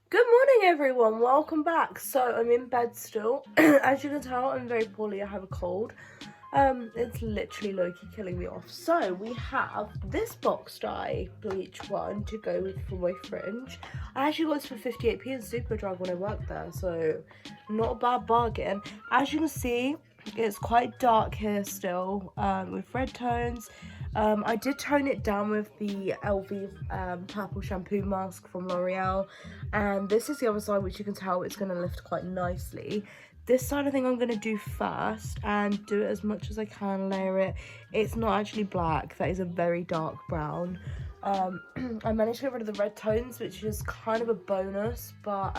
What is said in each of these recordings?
Good morning, everyone. Welcome back. So I'm in bed still. As you can tell, I'm very poorly. I have a cold. It's literally low-key killing me off. So we have this box dye bleach one to go with for my fringe. I actually got this for 58p in Superdrug when I worked there, so not a bad bargain. As you can see, it's quite dark here still, with red tones. I did tone it down with the LV purple shampoo mask from L'Oreal, and this is the other side, which you can tell it's going to lift quite nicely. This side I think I'm going to do first and do it as much as I can, layer it. It's not actually black, that is a very dark brown. I managed to get rid of the red tones, which is kind of a bonus, but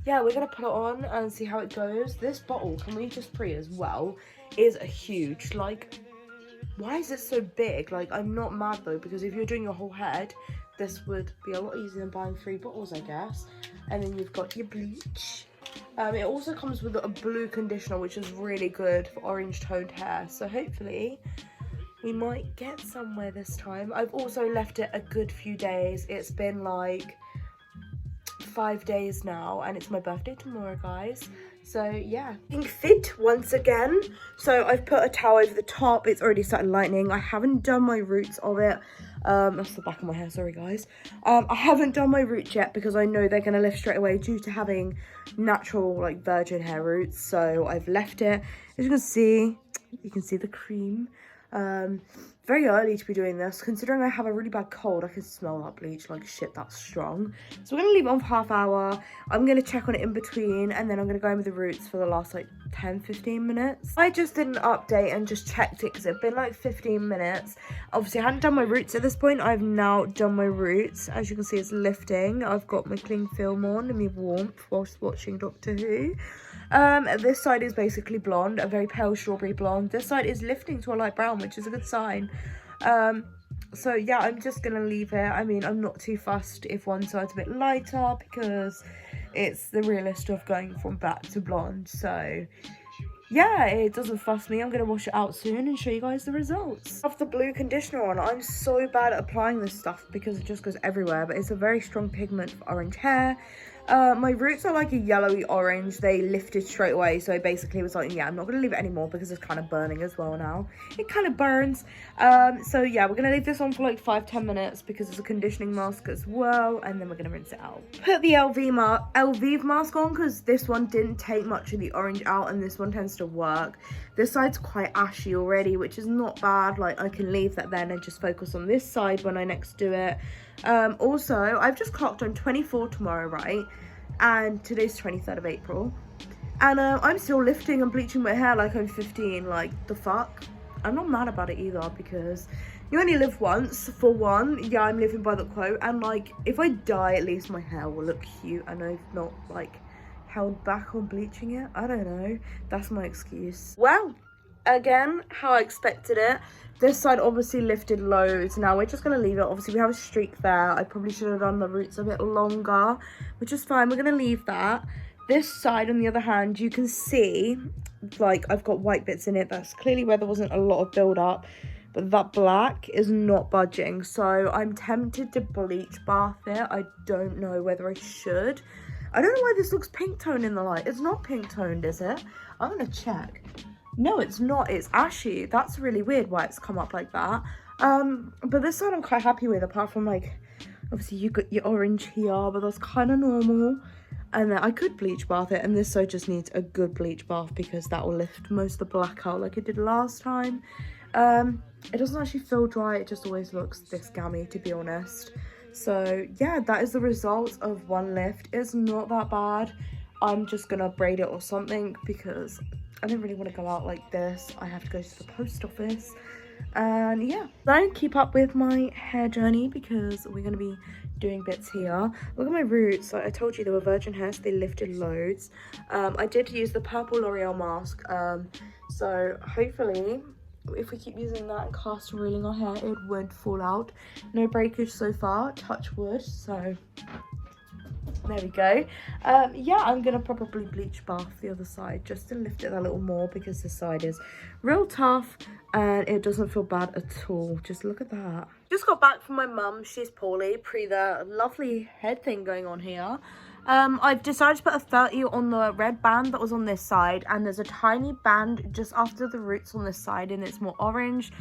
yeah, we're going to put it on and see how it goes. This bottle, can we just pre as well, is a huge, like, why is it so big? Like, I'm not mad though, because if you're doing your whole head, this would be a lot easier than buying 3 bottles, I guess. And then you've got your bleach. It also comes with a blue conditioner, which is really good for orange toned hair. So hopefully we might get somewhere this time. I've also left it a good few days. It's been like 5 days now, and it's my birthday tomorrow, guys. So yeah, being fit once again. So I've put a towel over the top. It's already started lightening. I haven't done my roots of it. That's the back of my hair, sorry guys. I haven't done my roots yet because I know they're going to lift straight away due to having natural, like, virgin hair roots. So I've left it. As you can see the cream. Very early to be doing this, considering I have a really bad cold. I can smell that bleach like shit, that's strong. So we're gonna leave it on for half hour. I'm gonna check on it in between, and then I'm gonna go in with the roots for the last like 10-15 minutes. I just did an update and just checked it because it'd been like 15 minutes. Obviously I hadn't done my roots at this point. I've now done my roots. As you can see, it's lifting. I've got my cling film on and my warmth whilst watching Doctor Who. This side is basically blonde, a very pale strawberry blonde. This side is lifting to a light brown, which is a good sign. So yeah, I'm just gonna leave it. I mean, I'm not too fussed if one side's a bit lighter because it's the realist of going from black to blonde. So yeah, it doesn't fuss me. I'm gonna wash it out soon and show you guys the results. I have the blue conditioner on. I'm so bad at applying this stuff because it just goes everywhere, but it's a very strong pigment for orange hair. My roots are like a yellowy orange. They lifted straight away, so basically it was like, yeah, I'm not gonna leave it anymore because it's kind of burning as well now. It kind of burns. So yeah, we're gonna leave this on for like 5-10 minutes because it's a conditioning mask as well, and then we're gonna rinse it out. Put the LV mask on because this one didn't take much of the orange out, and this one tends to work. This side's quite ashy already, which is not bad. Like, I can leave that then and just focus on this side when I next do it. Also, I've just clocked on 24 tomorrow, right? And today's 23rd of April. And I'm still lifting and bleaching my hair like I'm 15. Like, the fuck? I'm not mad about it either because you only live once, for one. Yeah, I'm living by the quote. And, like, if I die, at least my hair will look cute and I've not, like, held back on bleaching it. I don't know. That's my excuse. Well, again, how I expected it. This side obviously lifted loads. Now we're just going to leave it. Obviously we have a streak there. I probably should have done the roots a bit longer, which is fine. We're going to leave that. This side, on the other hand, you can see, like, I've got white bits in it. That's clearly where there wasn't a lot of build up, but that black is not budging. So I'm tempted to bleach bath it. I don't know whether I should. I don't know why this looks pink toned in the light. It's not pink toned, is it? I'm going to check. No, it's not. It's ashy. That's really weird why it's come up like that. But this side I'm quite happy with, apart from, like, obviously you got your orange here, but that's kind of normal. And then I could bleach bath it, and this side just needs a good bleach bath because that will lift most of the black out like it did last time. It doesn't actually feel dry. It just always looks this gammy, to be honest. So yeah, that is the result of one lift. It's not that bad. I'm just gonna braid it or something because I don't really want to go out like this. I have to go to the post office. And yeah, don't keep up with my hair journey because we're going to be doing bits here. Look at my roots. Like I told you, they were virgin hair, so they lifted loads. I did use the purple L'Oreal mask. So hopefully, if we keep using that and cast reeling our hair, it won't fall out. No breakage so far, touch wood. So There we go. Yeah, I'm gonna probably bleach bath the other side just to lift it a little more because this side is real tough and it doesn't feel bad at all. Just look at that. Just got back from my mum. She's poorly, pre the lovely head thing going on here. I've decided to put a 30 on the red band that was on this side, and there's a tiny band just after the roots on this side and it's more orange.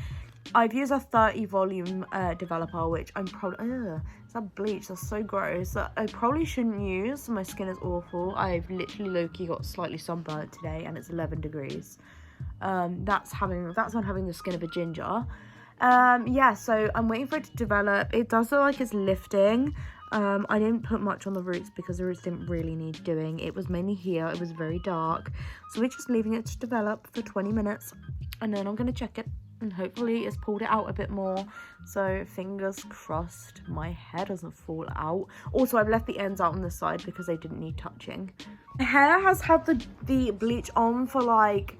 I've used a 30 volume developer, which I'm probably, is that bleach? That's so gross. I probably shouldn't use. My skin is awful. I've literally low-key got slightly sunburnt today and it's 11 degrees. That's not having the skin of a ginger. Yeah, so I'm waiting for it to develop. It does look like it's lifting. I didn't put much on the roots because the roots didn't really need doing. It was mainly here. It was very dark. So we're just leaving it to develop for 20 minutes and then I'm going to check it. And hopefully it's pulled it out a bit more. So fingers crossed my hair doesn't fall out. Also, I've left the ends out on the side because they didn't need touching. My hair has had the bleach on for like,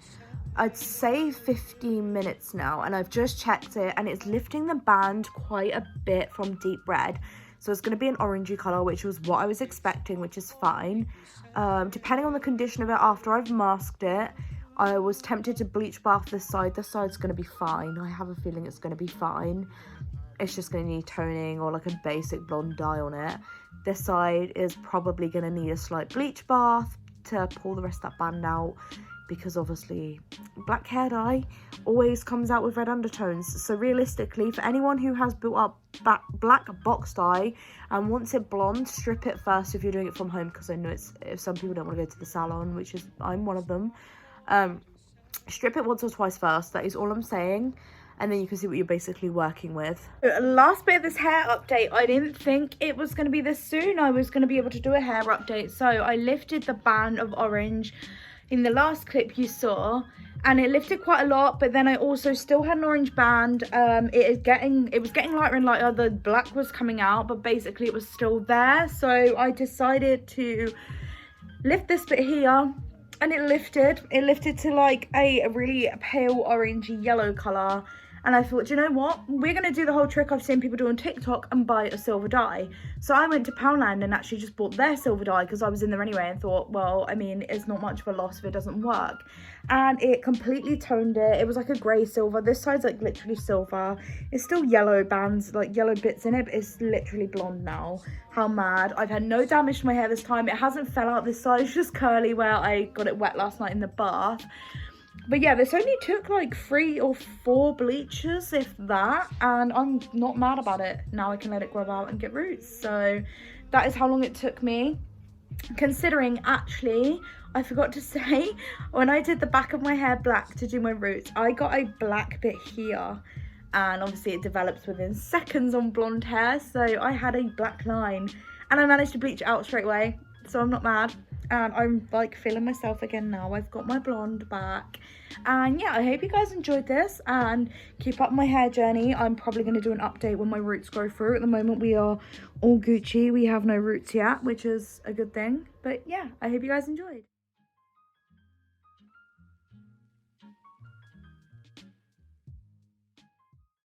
I'd say 15 minutes now. And I've just checked it and it's lifting the band quite a bit from deep red. So it's going to be an orangey colour, which was what I was expecting, which is fine. Depending on the condition of it after I've masked it, I was tempted to bleach bath this side. This side's going to be fine. I have a feeling it's going to be fine. It's just going to need toning or like a basic blonde dye on it. This side is probably going to need a slight bleach bath to pull the rest of that band out, because obviously black hair dye always comes out with red undertones. So realistically, for anyone who has built up black box dye and wants it blonde, strip it first if you're doing it from home, because I know if some people don't want to go to the salon, which is I'm one of them. Strip it once or twice first, that is all I'm saying, and then you can see what you're basically working with. Last bit of this hair update, I didn't think it was going to be this soon. I was going to be able to do a hair update, so I lifted the band of orange in the last clip you saw, and it lifted quite a lot, but then I also still had an orange band. It was getting lighter and lighter. The black was coming out, but basically it was still there, so I decided to lift this bit here. And it lifted to like a really pale orangey yellow colour. And I thought, you know what? We're going to do the whole trick I've seen people do on TikTok and buy a silver dye. So I went to Poundland and actually just bought their silver dye because I was in there anyway and thought, well, I mean, it's not much of a loss if it doesn't work. And it completely toned it. It was like a grey silver. This side's like literally silver. It's still yellow bands, like yellow bits in it, but it's literally blonde now. How mad. I've had no damage to my hair this time. It hasn't fell out this side. It's just curly where I got it wet last night in the bath. But yeah, this only took like 3 or 4 bleaches, if that, and I'm not mad about it. Now I can let it grow out and get roots. So that is how long it took me. Considering, actually, I forgot to say, when I did the back of my hair black to do my roots, I got a black bit here. And obviously it develops within seconds on blonde hair. So I had a black line and I managed to bleach it out straight away. So I'm not mad. And I'm like feeling myself again now. I've got my blonde back. And yeah, I hope you guys enjoyed this and keep up my hair journey. I'm probably going to do an update when my roots grow through. At the moment we are all Gucci. We have no roots yet, which is a good thing. But yeah, I hope you guys enjoyed.